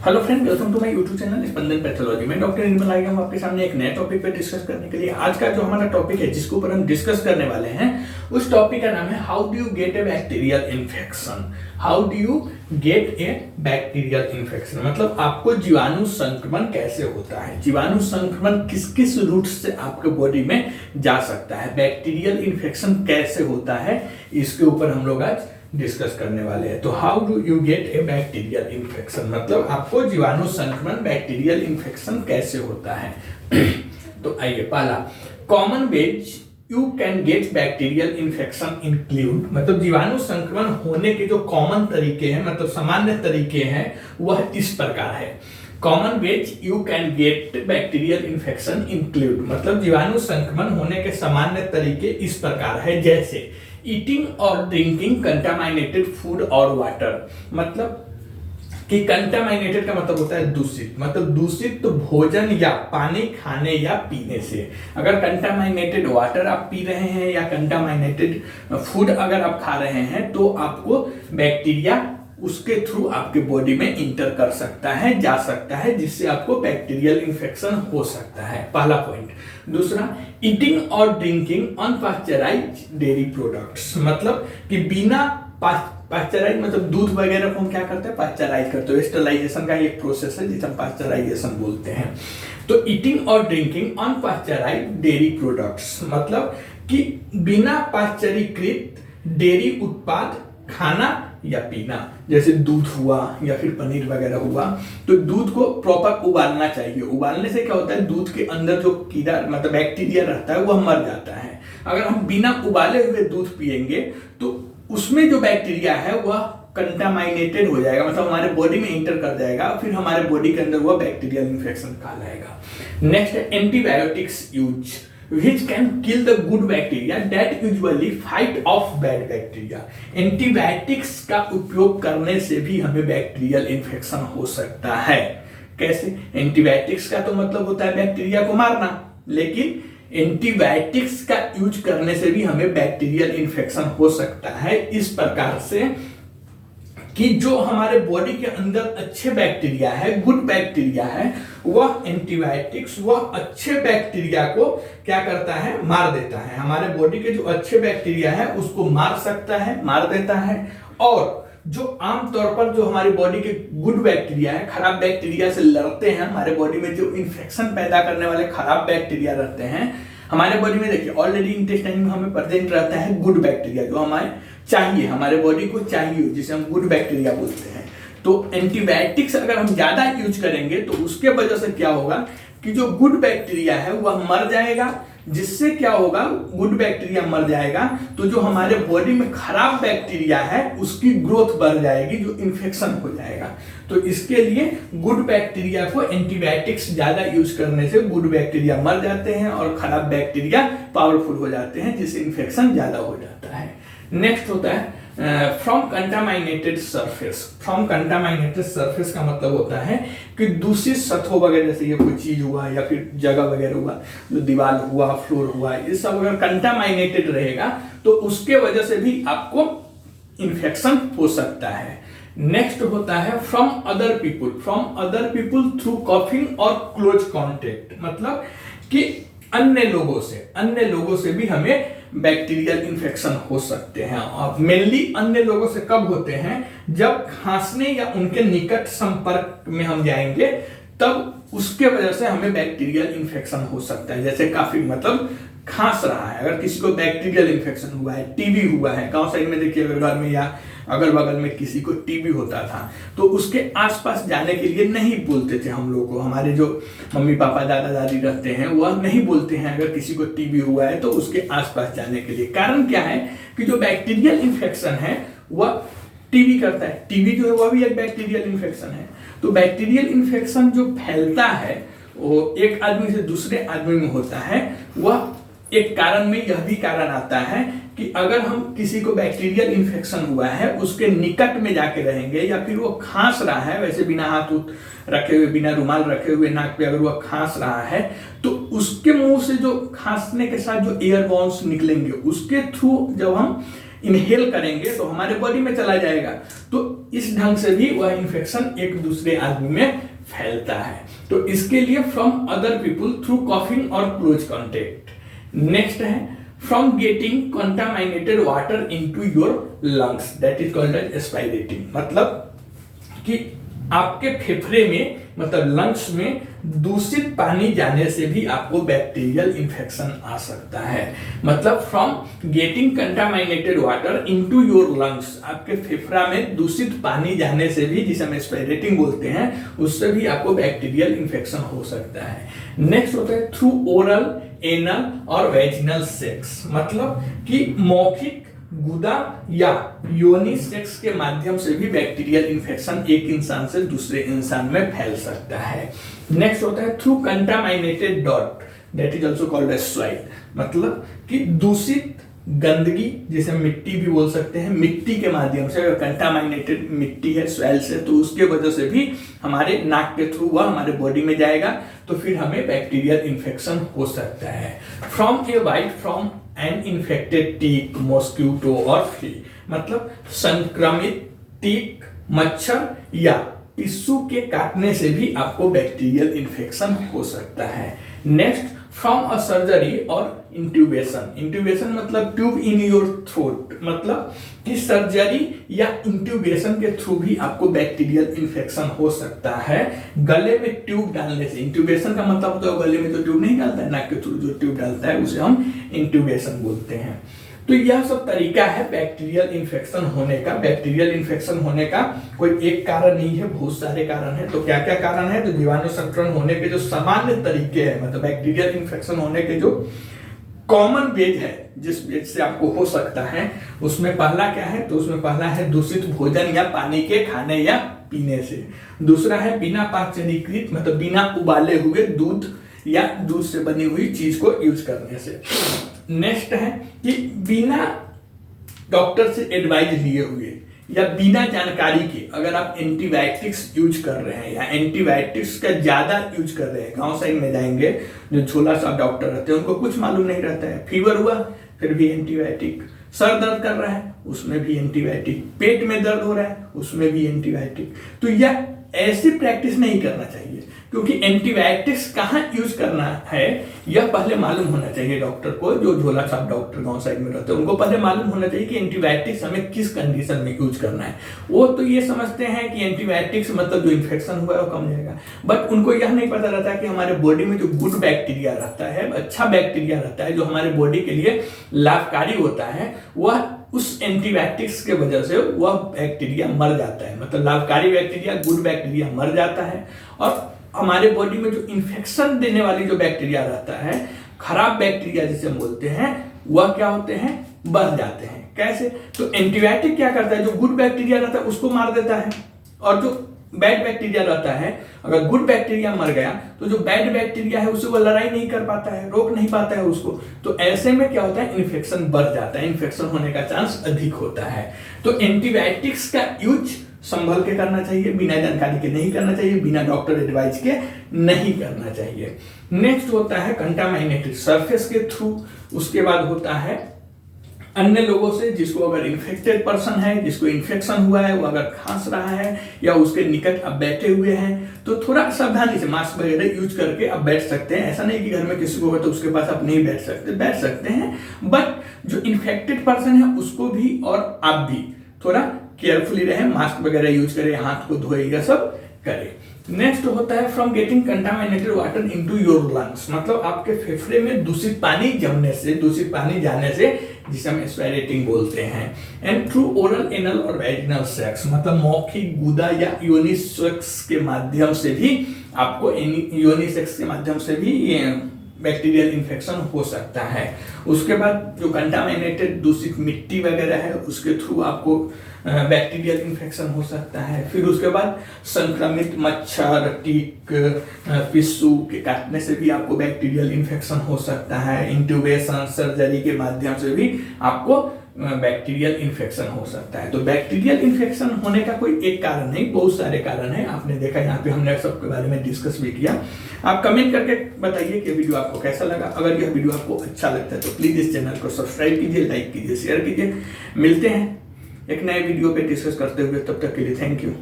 Hello friend, welcome to my YouTube channel Spandan pathology. मैं doctor Nirmal आगे हम आपके सामने एक नए टॉपिक पे डिस्कस करने के लिए। आज का जो हमारा टॉपिक है जिसके ऊपर हम डिस्कस करने वाले हैं उस टॉपिक का नाम है how do you get A bacterial infection. How do you get A bacterial infection मतलब आपको जीवाणु संक्रमण कैसे होता है, जीवाणु संक्रमण किस किस रूट से आपके बॉडी में जा सकता है, बैक्टीरियल इन्फेक्शन कैसे होता है, इसके ऊपर हम लोग आज डिस्कस करने वाले हैं। तो how do you get A bacterial infection मतलब आपको जीवाणु संक्रमण बैक्टीरियल इन्फेक्शन कैसे होता है। तो आइए, पहला common ways you can get bacterial infection include मतलब जीवाणु संक्रमण होने के जो कॉमन तरीके हैं मतलब सामान्य तरीके हैं वह इस प्रकार है। Common ways you can get bacterial infection include मतलब जीवाणु संक्रमण होने के सामान्य तरीके इस प्रकार है, जैसे ईटिंग और ड्रिंकिंग कंटामिनेटेड फूड और वाटर। मतलब कि कंटामिनेटेड का मतलब होता है दूषित, मतलब दूषित तो भोजन या पानी खाने या पीने से। अगर कंटामिनेटेड वाटर आप पी रहे हैं या कंटामिनेटेड फूड अगर आप खा रहे हैं तो आपको बैक्टीरिया उसके थ्रू आपके बॉडी में इंटर कर सकता है, जा सकता है, जिससे आपको बैक्टीरियल इन्फेक्शन हो सकता है। पहला पॉइंट। दूसरा, ईटिंग और ड्रिंकिंग अनपास्चराइज्ड डेयरी प्रोडक्ट्स मतलब कि बिना पास्चराइज मतलब दूध वगैरह को हम क्या करते हैं, पास्चराइज करते हैं। स्टरलाइजेशन का एक प्रोसेस है जिसे हम पास्चराइजेशन बोलते हैं। तो ईटिंग और ड्रिंकिंग अनपास्चराइज्ड डेयरी प्रोडक्ट्स मतलब कि बिना पाश्चरीकृत डेयरी उत्पाद खाना या पीना, जैसे दूध हुआ या फिर पनीर वगैरह हुआ। तो दूध को प्रॉपर उबालना चाहिए। उबालने से क्या होता है, दूध के अंदर जो कीड़ा मतलब बैक्टीरिया रहता है वह मर जाता है। अगर हम बिना उबाले हुए दूध पिएंगे तो उसमें जो बैक्टीरिया है वह कंटामिनेटेड हो जाएगा, मतलब हमारे बॉडी में इंटर कर जाएगा, फिर हमारे बॉडी के अंदर वह बैक्टीरियल इन्फेक्शन कहलाएगा। नेक्स्ट है antibiotics use which can kill the good bacteria that usually fight off bad bacteria। Antibiotics का उपयोग करने से भी हमें बैक्टीरियल इन्फेक्शन हो सकता है। कैसे? एंटीबायोटिक्स का तो मतलब होता है बैक्टीरिया को मारना, लेकिन एंटीबायोटिक्स का यूज करने से भी हमें बैक्टीरियल इन्फेक्शन हो सकता है इस प्रकार से कि जो हमारे बॉडी के अंदर अच्छे बैक्टीरिया है, गुड बैक्टीरिया है, वह एंटीबायोटिक्स वह अच्छे बैक्टीरिया को क्या करता है, मार देता है। हमारे बॉडी के जो अच्छे बैक्टीरिया है उसको मार सकता है, मार देता है। और जो आमतौर पर जो हमारी बॉडी के गुड बैक्टीरिया है, खराब बैक्टीरिया से लड़ते हैं, हमारे बॉडी में जो इन्फेक्शन पैदा करने वाले खराब बैक्टीरिया रहते हैं हमारे बॉडी में, देखिए ऑलरेडी इंटेस्टाइन में हमें प्रेजेंट रहता है गुड बैक्टीरिया जो हमारे चाहिए, हमारे बॉडी को चाहिए, जिसे हम गुड बैक्टीरिया बोलते हैं। तो एंटीबायोटिक्स अगर हम ज्यादा यूज करेंगे तो उसके वजह से क्या होगा कि जो गुड बैक्टीरिया है वह मर जाएगा, जिससे क्या होगा, गुड बैक्टीरिया मर जाएगा तो जो हमारे बॉडी में खराब बैक्टीरिया है उसकी ग्रोथ बढ़ जाएगी, जो इन्फेक्शन हो जाएगा। तो इसके लिए गुड बैक्टीरिया को एंटीबायोटिक्स ज्यादा यूज करने से गुड बैक्टीरिया मर जाते हैं और खराब बैक्टीरिया पावरफुल हो जाते हैं, जिससे इन्फेक्शन ज्यादा हो जाता है। नेक्स्ट होता है from contaminated surface. From contaminated surface का मतलब होता है कि दूषित सतहों वगैरह, जैसे ये कोई चीज हुआ या फिर जगह वगैरह हुआ, जो दीवार हुआ, फ्लोर हुआ, ये सब अगर कंटामिनेटेड रहेगा तो उसके वजह से भी आपको इन्फेक्शन हो सकता है। नेक्स्ट होता है from other people. From other people through coughing और क्लोज कॉन्टेक्ट मतलब कि अन्य लोगों से भी हमें बैक्टीरियल इन्फेक्शन हो सकते हैं। और मेनली अन्य लोगों से कब होते हैं, जब खांसने या उनके निकट संपर्क में हम जाएंगे तब उसके वजह से हमें बैक्टीरियल इन्फेक्शन हो सकता है। जैसे काफी मतलब खांस रहा है, अगर किसी को बैक्टीरियल इन्फेक्शन हुआ है, टीबी हुआ है, गांव साइड में देखिए अगर घर में या अगल बगल में किसी को टीबी होता था तो उसके आसपास जाने के लिए नहीं बोलते थे हम लोग को। हमारे जो मम्मी पापा दादा दादी रहते हैं वह नहीं बोलते हैं अगर किसी को टीबी हुआ है तो उसके आसपास जाने के लिए। कारण क्या है कि जो बैक्टीरियल इन्फेक्शन है वह टीबी करता है। टीबी जो है वह भी एक बैक्टीरियल इन्फेक्शन है। तो बैक्टीरियल इन्फेक्शन जो फैलता है वो एक आदमी से दूसरे आदमी में होता है। वह एक कारण में यह भी कारण आता है कि अगर हम किसी को बैक्टीरियल इन्फेक्शन हुआ है उसके निकट में जाके रहेंगे या फिर वो खांस रहा है, वैसे बिना हाथ रखे हुए, बिना रुमाल रखे हुए नाक पे अगर वो खांस रहा है तो उसके मुंह से जो खांसने के साथ जो एयर बॉन्स निकलेंगे उसके थ्रू जब हम इनहेल करेंगे तो हमारे बॉडी में चला जाएगा, तो इस ढंग से भी वह इन्फेक्शन एक दूसरे आदमी में फैलता है। तो इसके लिए from other people through coughing और क्लोज कॉन्टेक्ट। नेक्स्ट है from getting contaminated water into your lungs, that is called as aspirating. मतलब कि आपके फेफड़े में मतलब लंग्स में दूषित पानी जाने से भी आपको बैक्टीरियल इन्फेक्शन आ सकता है। मतलब from getting contaminated water into your lungs, आपके फेफड़ा में दूषित पानी जाने से भी, जिसे हम एस्पायरेटिंग बोलते हैं, उससे भी आपको बैक्टीरियल इन्फेक्शन हो सकता है। नेक्स्ट होता है थ्रू ओरल, एनल और वेजिनल सेक्स। मतलब कि मौखिक, गुदा या योनि सेक्स के माध्यम से भी बैक्टीरियल इन्फेक्शन एक इंसान से दूसरे इंसान में फैल सकता है। नेक्स्ट होता है थ्रू कंटामिनेटेड डॉट, that is also called as soil. मतलब कि दूषित गंदगी, जिसे मिट्टी भी बोल सकते हैं, मिट्टी के माध्यम से, अगर कंटामिनेटेड मिट्टी है सॉइल से, तो उसके वजह से भी हमारे नाक के थ्रू वह हमारे बॉडी में जाएगा, तो फिर हमें बैक्टीरियल इन्फेक्शन हो सकता है। From A bite from an infected tick, mosquito और फ्ली। मतलब संक्रमित टिक, मच्छर या टिश्यू के काटने से भी आपको बैक्टीरियल इन्फेक्शन हो सकता है। नेक्स्ट फ्रॉम अ सर्जरी और इंट्यूबेशन। इंट्यूबेशन मतलब ट्यूब इन योर थ्रोट। मतलब कि सर्जरी या इंट्यूबेशन के थ्रू भी आपको बैक्टीरियल इन्फेक्शन हो सकता है। गले में ट्यूब डालने से, इंट्यूबेशन का मतलब होता है गले में जो ट्यूब नहीं डालता है, नाक के थ्रू जो ट्यूब डालता है उसे हम इंट्यूबेशन बोलते हैं। तो यह सब तरीका है बैक्टीरियल इन्फेक्शन होने का। बैक्टीरियल इन्फेक्शन होने का कोई एक कारण नहीं है, बहुत सारे कारण है। तो क्या क्या कारण है? तो जीवाणु संक्रमण होने के जो सामान्य तरीके हैं, मतलब बैक्टीरियल इन्फेक्शन होने के जो कॉमन वेज है, जिस वेज से आपको हो सकता है, उसमें पहला क्या है? तो उसमें पहला है दूषित भोजन या पानी के खाने या पीने से। दूसरा है बिना पाचनीकृत, मतलब बिना उबाले हुए दूध या दूध से बनी हुई चीज को यूज करने से। नेक्स्ट है कि बिना डॉक्टर से एडवाइस लिए हुए या बिना जानकारी के अगर आप एंटीबायोटिक्स यूज कर रहे हैं या एंटीबायोटिक्स का ज्यादा यूज कर रहे हैं। गांव साइड में जाएंगे, जो झोला सा डॉक्टर रहते हैं, उनको कुछ मालूम नहीं रहता है। फीवर हुआ फिर भी एंटीबायोटिक, सर दर्द कर रहा है उसमें भी एंटीबायोटिक, पेट में दर्द हो रहा है उसमें भी एंटीबायोटिक। तो यह ऐसी प्रैक्टिस नहीं करना चाहिए, क्योंकि एंटीबायोटिक्स कहाँ यूज करना है यह पहले मालूम होना चाहिए डॉक्टर को। जो झोला छाप डॉक्टर गांव साइड में रहते हैं उनको पहले मालूम होना चाहिए कि एंटीबायोटिक्स हमें किस कंडीशन में यूज करना है। वो तो ये समझते हैं कि एंटीबायोटिक्स मतलब जो इन्फेक्शन हुआ है वो कम जाएगा, बट उनको यह नहीं पता रहता कि हमारे बॉडी में जो गुड बैक्टीरिया रहता है, अच्छा बैक्टीरिया रहता है, जो हमारे बॉडी के लिए लाभकारी होता है, वह उस एंटीबायोटिक्स के वजह से वह बैक्टीरिया मर जाता है। मतलब लाभकारी बैक्टीरिया, गुड बैक्टीरिया मर जाता है, और हमारे बॉडी में जो इन्फेक्शन देने वाली जो बैक्टीरिया रहता है, खराब बैक्टीरिया जिसे हम बोलते हैं, वह क्या होते हैं? बढ़ जाते हैं। कैसे? तो एंटीबायोटिक क्या करता है? जो गुड बैक्टीरिया रहता है उसको मार देता है, और जो बैड बैक्टीरिया रहता है, अगर गुड बैक्टीरिया मर गया तो जो बैड बैक्टीरिया है उससे वो लड़ाई नहीं कर पाता है, रोक नहीं पाता है उसको। तो ऐसे में क्या होता है? इन्फेक्शन बढ़ जाता है, इन्फेक्शन होने का चांस अधिक होता है। तो एंटीबायोटिक्स का यूज संभल के करना चाहिए, बिना जानकारी के नहीं करना चाहिए, बिना डॉक्टर एडवाइस के नहीं करना चाहिए। नेक्स्ट होता है कंटामिनेटेड सरफेस के थ्रू। उसके बाद होता है अन्य लोगों से, जिसको अगर इन्फेक्टेड पर्सन है, जिसको इन्फेक्शन हुआ है, वो अगर खांस रहा है या उसके निकट अब बैठे हुए हैं, तो थोड़ा सावधानी से मास्क वगैरह यूज करके आप बैठ सकते हैं। ऐसा नहीं कि घर में किसी को हो तो उसके पास आप नहीं बैठ सकते हैं, बट जो इन्फेक्टेड पर्सन है उसको भी और आप भी थोड़ा केयरफुली रहे, मास्क वगैरह यूज करें, हाथ को धोए, यह सब करें। नेक्स्ट होता है from getting contaminated water into your lungs. मतलब आपके फेफड़े में दूषित पानी जमने से, दूषित पानी जाने से, जिसे हम एस्पायरेटिंग बोलते हैं। एंड थ्रू ओरल, एनल और वेजिनल सेक्स। मतलब मौखिक, गुदा या योनि सेक्स के माध्यम से भी आपको, योनि सेक्स के माध्यम से भी बैक्टीरियल इन्फेक्शन हो सकता है। उसके बाद जो कंटामिनेटेड दूषित मिट्टी वगैरह है उसके थ्रू आपको बैक्टीरियल इन्फेक्शन हो सकता है। फिर उसके बाद संक्रमित मच्छर, टिक, पिस्सू के काटने से भी आपको बैक्टीरियल इन्फेक्शन हो सकता है। इंट्यूबेशन, सर्जरी के माध्यम से भी आपको बैक्टीरियल इन्फेक्शन हो सकता है। तो बैक्टीरियल इन्फेक्शन होने का कोई एक कारण नहीं, बहुत सारे कारण है। आपने देखा यहाँ पे हमने सबके बारे में डिस्कस भी किया। आप कमेंट करके बताइए कि वीडियो आपको कैसा लगा। अगर यह वीडियो आपको अच्छा लगता है तो प्लीज इस चैनल को सब्सक्राइब कीजिए, लाइक कीजिए, शेयर कीजिए। मिलते हैं एक नए वीडियो पे डिस्कस करते हुए, तब तक के लिए थैंक यू।